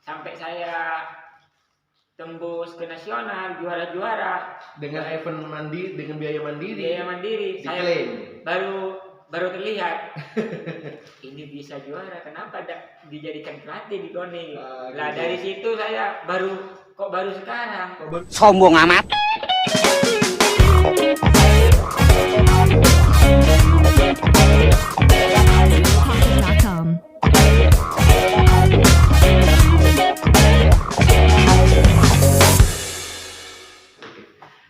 sampai saya tembus ke nasional, juara-juara Dengan event dengan biaya mandiri. biaya mandiri. Saya Diklaim. baru terlihat ini bisa juara, kenapa dijadikan pelatih di Koni. Lah Gitu. dari situ saya baru sekarang. Sombong amat. Podcast.com.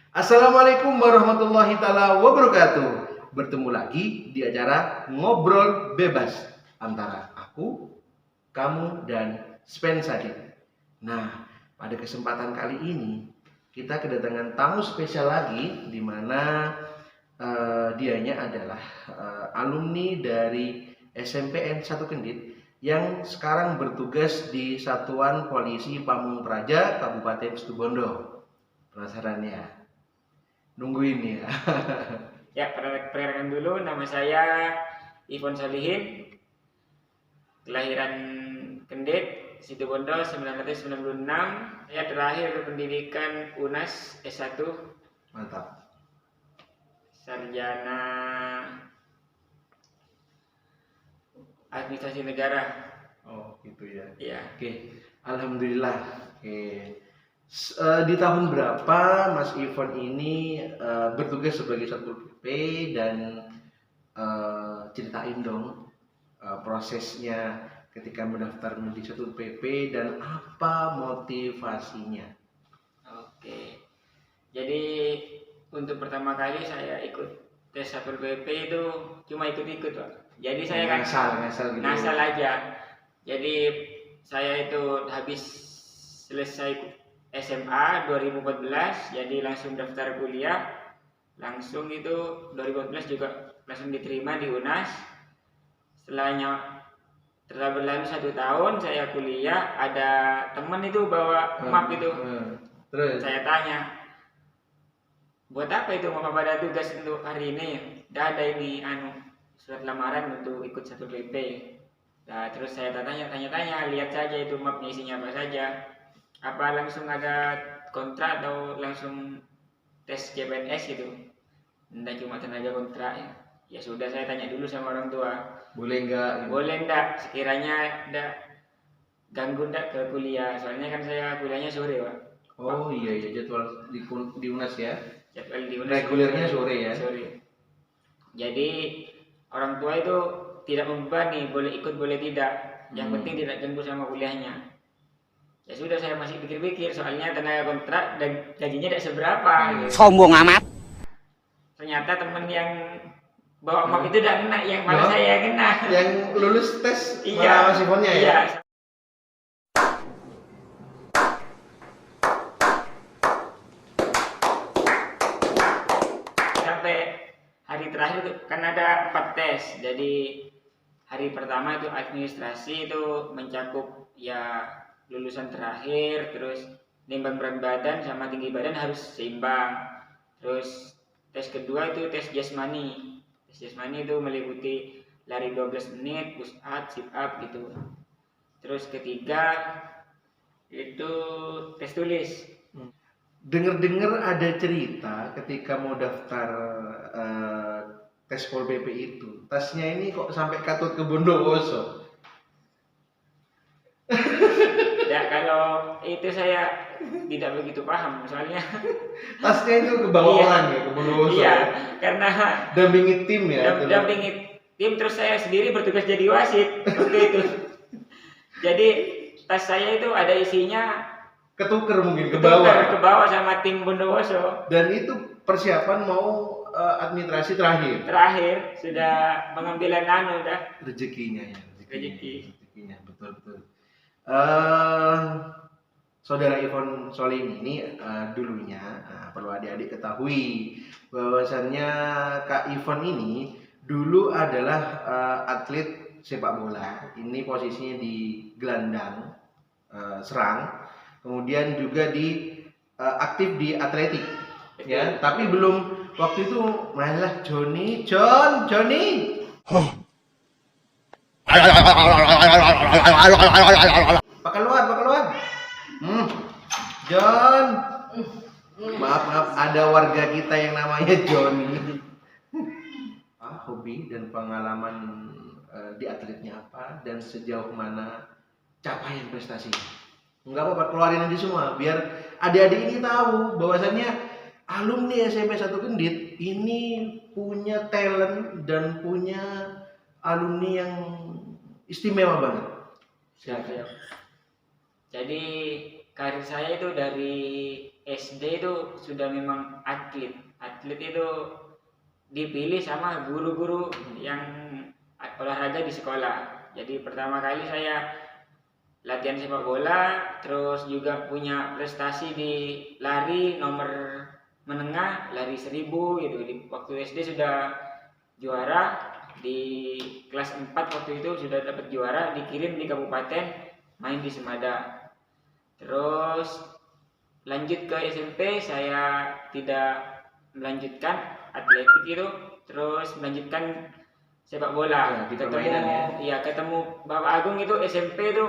Assalamualaikum warahmatullahi taala wabarakatuh. Bertemu lagi di acara Ngobrol Bebas antara aku, kamu, dan Spen Sadid. Nah, pada kesempatan kali ini kita kedatangan tamu spesial lagi, di mana dianya adalah alumni dari SMPN 1 Kendit yang sekarang bertugas di Satuan Polisi Pamung Praja Kabupaten Situbondo. Penasaran ya? Nungguin ya. Ya, perkenalkan dulu, nama saya Ivon Solihin, kelahiran Kendit, Situbondo 1996. Saya terakhir pendidikan UNAS S1, Mantap. sarjana administrasi negara. Oh gitu ya. Ya, Oke, alhamdulillah. Oke. Di tahun berapa Mas Ivon ini bertugas sebagai Satpol PP dan ceritain dong prosesnya ketika mendaftar menjadi Satpol PP dan apa motivasinya? oke. Jadi untuk pertama kali saya ikut tes Satpol PP itu cuma ikut-ikut, Pak. Jadi saya kan ngasal gitu. ngasal aja. Jadi saya itu habis selesai SMA 2014, jadi langsung daftar kuliah. Langsung itu 2014 juga langsung diterima di UNAS. Setelahnya telah berlalu 1 tahun saya kuliah, ada teman itu bawa map itu. Terus Saya tanya, buat apa itu map, apa ada tugas untuk hari ini? Tidak ada ini surat lamaran untuk ikut Satpol PP. Nah, terus saya tanya-tanya, lihat saja itu mapnya isinya apa saja. Apa langsung ada kontrak atau langsung tes CPNS gitu? Tidak cuma tenaga kontrak ya. Ya sudah, saya tanya dulu sama orang tua. boleh nggak? Gitu? Boleh ndak? Sekiranya ndak ganggu ndak ke kuliah? Soalnya kan saya kuliahnya sore, Pak. Oh iya jadwal di UNAS ya. Jadwal di UNAS Regulernya sore ya. Sore. Jadi orang tua itu tidak membebani, boleh ikut boleh tidak. Yang penting tidak ganggu sama kuliahnya. Ya sudah, saya masih pikir-pikir, soalnya tenaga kontrak dan gajinya tidak seberapa. Gitu. Sombong amat. Ternyata teman yang bawa map itu tidak kena, yang malah saya yang kena. Yang lulus tes Iya. Mas Ivonnya ya. Iya. Sampai hari terakhir itu kan ada 4 tes. Jadi hari pertama itu administrasi, itu mencakup ya lulusan terakhir, terus nimbang berat badan sama tinggi badan harus seimbang. Terus tes kedua itu tes jasmani. Tes jasmani itu meliputi lari 12 menit, push up, sit up gitu. Terus ketiga itu tes tulis. Dengar-dengar ada cerita ketika mau daftar tes Pol PP itu, tasnya ini kok sampai katut ke Bondowoso. Ya kalau itu saya tidak begitu paham, soalnya Tasnya itu ke Bawalan ya, ke Bondowoso. iya, karena Dampingi tim ya. dampingi tim, terus saya sendiri bertugas jadi wasit waktu itu. Jadi tas saya itu ada isinya Ketuker mungkin ke ke bawah. bawah sama tim Bondowoso. Dan itu persiapan mau administrasi terakhir. Terakhir sudah pengambilan udah Rezekinya ya. Rezeki. Rezekinya betul. Saudara Ivon Solihin ini dulunya perlu adik-adik ketahui bahwasannya Kak Ivon ini dulu adalah atlet sepak bola. Ini posisinya di gelandang serang, kemudian juga aktif di atletik ya. Tapi belum waktu itu malah Johnny. Pak keluar. John. Maaf, ada warga kita yang namanya Johnny. Hobi dan pengalaman di atletnya apa dan sejauh mana capaian prestasinya. Enggak apa-apa, keluarin aja semua biar adik-adik ini tahu bahwasannya alumni SMP 1 Kendit ini punya talent dan punya alumni yang istimewa banget. Siap. Jadi karir saya itu dari SD itu sudah memang atlet. Atlet itu dipilih sama guru-guru yang olahraga di sekolah. Jadi pertama kali saya latihan sepak bola, terus juga punya prestasi di lari nomor menengah, lari 1000 gitu. Waktu SD sudah juara, di kelas 4 waktu itu sudah dapat juara, dikirim di kabupaten main di Semada. Terus lanjut ke SMP, saya tidak melanjutkan atletik itu, terus melanjutkan sepak bola. Ketemu Bapak Agung itu SMP itu,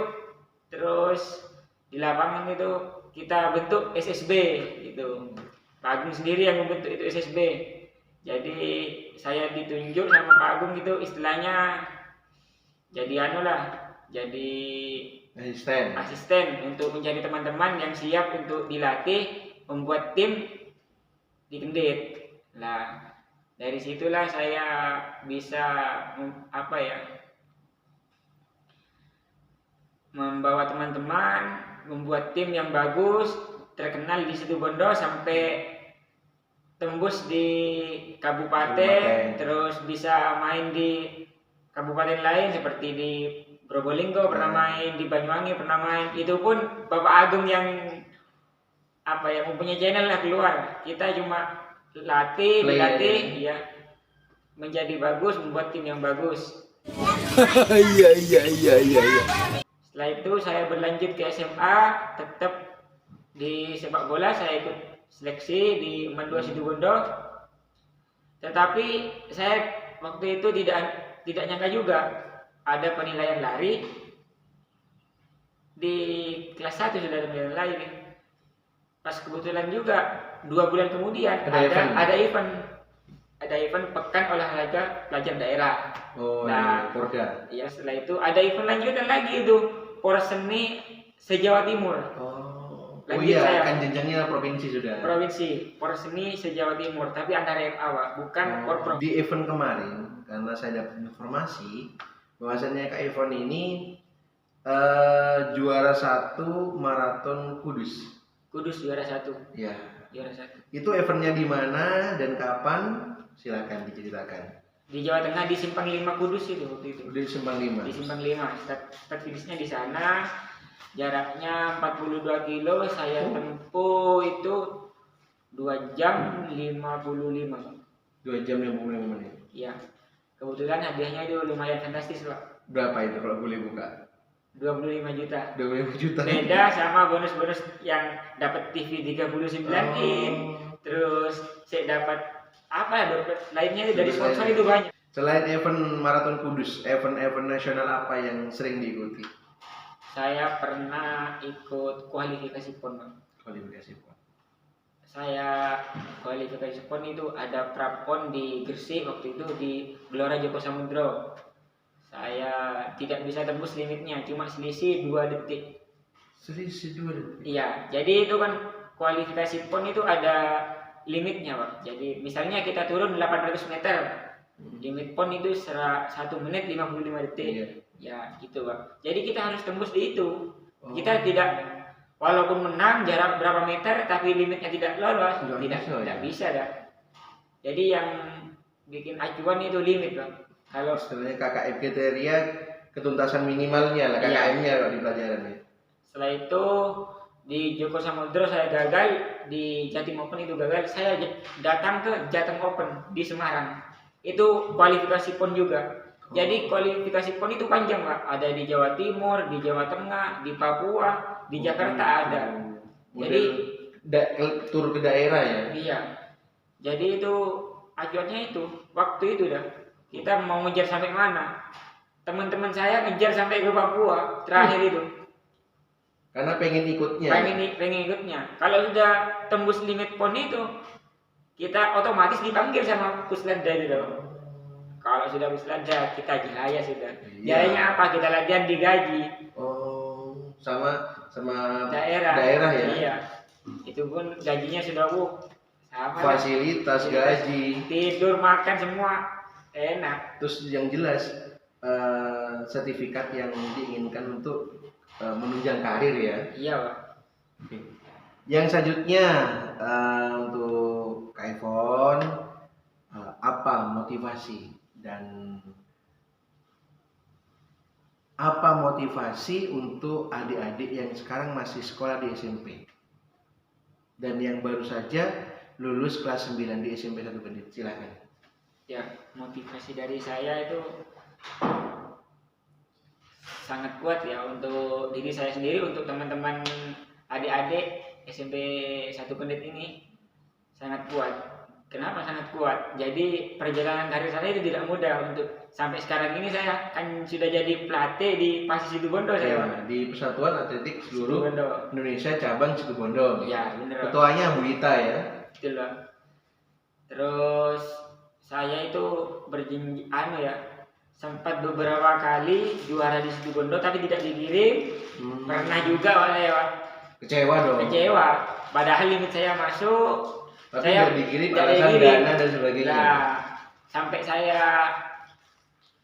terus di lapangan itu kita bentuk SSB gitu. Pak Agung sendiri yang membentuk itu SSB. Jadi saya ditunjuk sama Pak Agung itu istilahnya jadi jadi asisten untuk mencari teman-teman yang siap untuk dilatih membuat tim di Kendit. Nah, dari situlah saya bisa membawa teman-teman, membuat tim yang bagus, terkenal di Situbondo sampai tembus di kabupaten, terus bisa main di kabupaten lain seperti di Probolinggo pernah main, di Banyuwangi pernah main. Itu pun Bapak Agung yang mempunyai channel lah keluar. Kita cuma dilatih ya, menjadi bagus, membuat tim yang bagus. Iya. Setelah itu saya berlanjut ke SMA, tetap di sepak bola. Saya ikut seleksi di Eman 2 Situbondo. Tetapi saya waktu itu tidak nyangka juga ada penilaian lari. Di kelas 1 sudah ada penilaian lari. Pas kebetulan juga 2 bulan kemudian ada event pekan olahraga pelajar daerah. Porda. Ya, setelah itu ada event lanjutan lagi itu, Porseni se-Jawa Timur. Saya kan jenjangnya provinsi sudah. Provinsi, Porseni se-Jawa Timur, tapi antara FA, bukan Porpro. Di event kemarin, karena saya dapat informasi bahwasannya Kak Ivon ini juara 1 maraton Kudus. Kudus juara 1. Ya. Juara 1. Itu eventnya di mana dan kapan? Silakan diceritakan. Di Jawa Tengah, di Simpang 5 Kudus itu waktu itu. Di Simpang 5. Di Simpang 5. Start finishnya di sana. Jaraknya 42 kilo, saya tempuh itu 2 jam 55. 2 jam 55 menit. Iya. Kebetulan hadiahnya itu lumayan fantastis, Pak. Berapa itu kalau boleh buka? 25 juta. 25 juta. Beda sama bonus-bonus yang dapat TV 39 in. Terus saya dapat lainnya dari sponsor itu banyak. Selain event maraton Kudus, event-event nasional apa yang sering diikuti? Saya pernah ikut kualifikasi PON, Bang. Kualifikasi PON. Saya kualifikasi PON itu ada prapon di Gresik waktu itu di Gelora Joko Samudro. Saya tidak bisa tembus limitnya, cuma selisih 2 detik. Selisih 2 detik? Iya, jadi itu kan kualifikasi PON itu ada limitnya, Pak. Jadi misalnya kita turun 800 meter, limit PON itu 1 menit 55 detik. Iya. Ya gitu, Pak. Jadi kita harus tembus di itu. Kita tidak, walaupun menang jarak berapa meter tapi limitnya tidak lolos, tidak bisa dah. Jadi yang bikin acuan itu limit, Pak. Kalau istilahnya KKM kriteria ketuntasan minimalnya lah, KKM-nya kalau di pelajaran ya. Setelah itu di Joko Samudro saya gagal, di Jatim Open itu gagal, saya datang ke Jateng Open di Semarang. Itu kualifikasi PON juga. Jadi kualifikasi PON itu panjang, Pak. Ada di Jawa Timur, di Jawa Tengah, di Papua, di Jakarta ada. Jadi tur ke daerah ya. Iya. Jadi itu acuannya itu waktu itu dah. Kita mau ngejar sampai mana? Teman-teman saya ngejar sampai ke Papua terakhir itu. Karena pengen ikutnya. pengen ikutnya. Kalau sudah tembus limit PON itu, kita otomatis dipanggil sama Pusdada itu. Kalau sudah Pusdada, kita jaya sudah. Iya. Jayanya apa? Kita latihan digaji. Oh, sama Daerah ya. Iya. Itu pun gajinya sudah sama. Fasilitas gaji. Tidur, makan semua enak. Terus yang jelas sertifikat yang diinginkan untuk menunjang karir ya. Iya, Pak. Oke. Yang selanjutnya untuk Kak Evon, apa motivasi untuk adik-adik yang sekarang masih sekolah di SMP dan yang baru saja lulus kelas 9 di SMP 1 Bandit? Silakan. Ya, motivasi dari saya itu sangat kuat ya untuk diri saya sendiri, untuk teman-teman adik-adik SMP 1 Bandit ini sangat kuat. Kenapa sangat kuat? Jadi perjalanan karir saya itu tidak mudah. Untuk sampai sekarang ini saya kan sudah jadi pelatih di Persis Situbondo saya. Ya, di Persatuan Atletik Seluruh Situbondo. Indonesia cabang Situbondo. Ya, benar. Ketuanya Bu Ita ya. Betul, Bang. Terus saya itu sempat beberapa kali juara di Situbondo tapi tidak dikirim. Pernah juga Pak. Kecewa dong. Kecewa. Padahal limit saya masuk. Tapi Saya tidak dikirim tidak alasan dikirim. dana dan sebagainya. Nah, sampai saya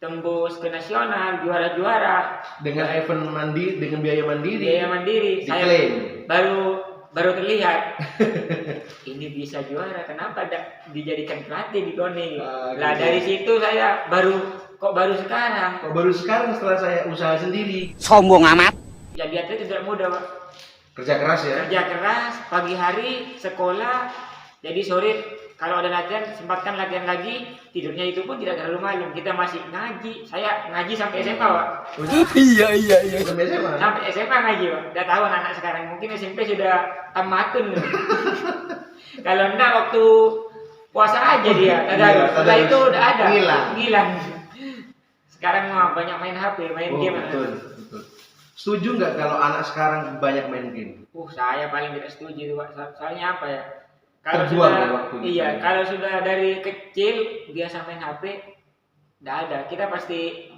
tembus ke nasional, juara-juara Dengan event dengan biaya mandiri. biaya mandiri. Saya Diklaim. baru terlihat ini bisa juara, kenapa dijadikan pelatih di KONI. Lah gitu. dari situ saya baru sekarang. Kok baru sekarang setelah saya usaha sendiri. Sombong amat. Jadi atlet itu tidak mudah, Pak. Kerja keras ya. Kerja keras, pagi hari sekolah, jadi sore kalau ada latihan sempatkan latihan lagi, tidurnya itu pun tidak terlalu malam. Kita masih ngaji. Saya ngaji sampai SMA, Pak. Iya. Sampai SMA. Sampai SMA ngaji, Pak. Udah tahu anak sekarang mungkin SMP sudah tamatun. Kalau enggak waktu puasa aja dia. Setelah itu udah ada. Ngilang. Sekarang mah banyak main HP, main game. Betul. Setuju nggak kalau anak sekarang banyak main game? Saya paling tidak setuju, Pak. Soalnya apa ya? Kalau Terbuang sudah, ya waktunya. iya, kalau sudah dari kecil biasa main HP, enggak ada. Kita pasti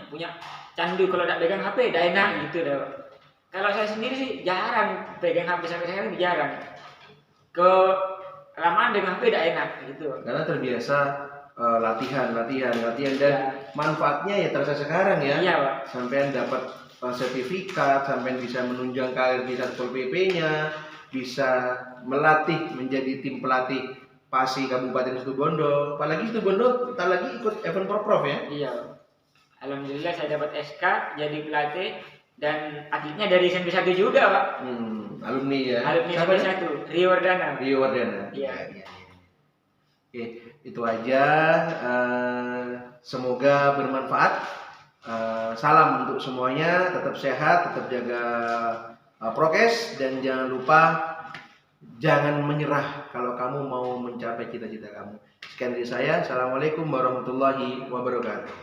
punya candu kalau enggak pegang HP, enggak enak gitu dah. Kalau saya sendiri sih jarang pegang HP, sampai sekarang jarang. Kelamaan dengan HP enggak enak gitu. Karena terbiasa latihan dan manfaatnya ya terasa sekarang ya. Iya, Pak. Sampai dapat sertifikat, sampai bisa menunjang karir di Satpol PP-nya, bisa melatih menjadi tim pelatih PASI Kabupaten Situbondo. Apalagi Situbondo kita lagi ikut event Porprov ya. Iya. Alhamdulillah saya dapat SK jadi pelatih dan atletnya dari SMP 1 juga, Pak. Alumni ya. Alumni Siapa SMP ya? 1, Rio Wardana. Rio Wardana. Iya. Oke, itu aja. Semoga bermanfaat. Salam untuk semuanya. Tetap sehat, tetap jaga prokes, dan jangan lupa jangan menyerah kalau kamu mau mencapai cita-cita kamu. Sekian dari saya. Assalamualaikum warahmatullahi wabarakatuh.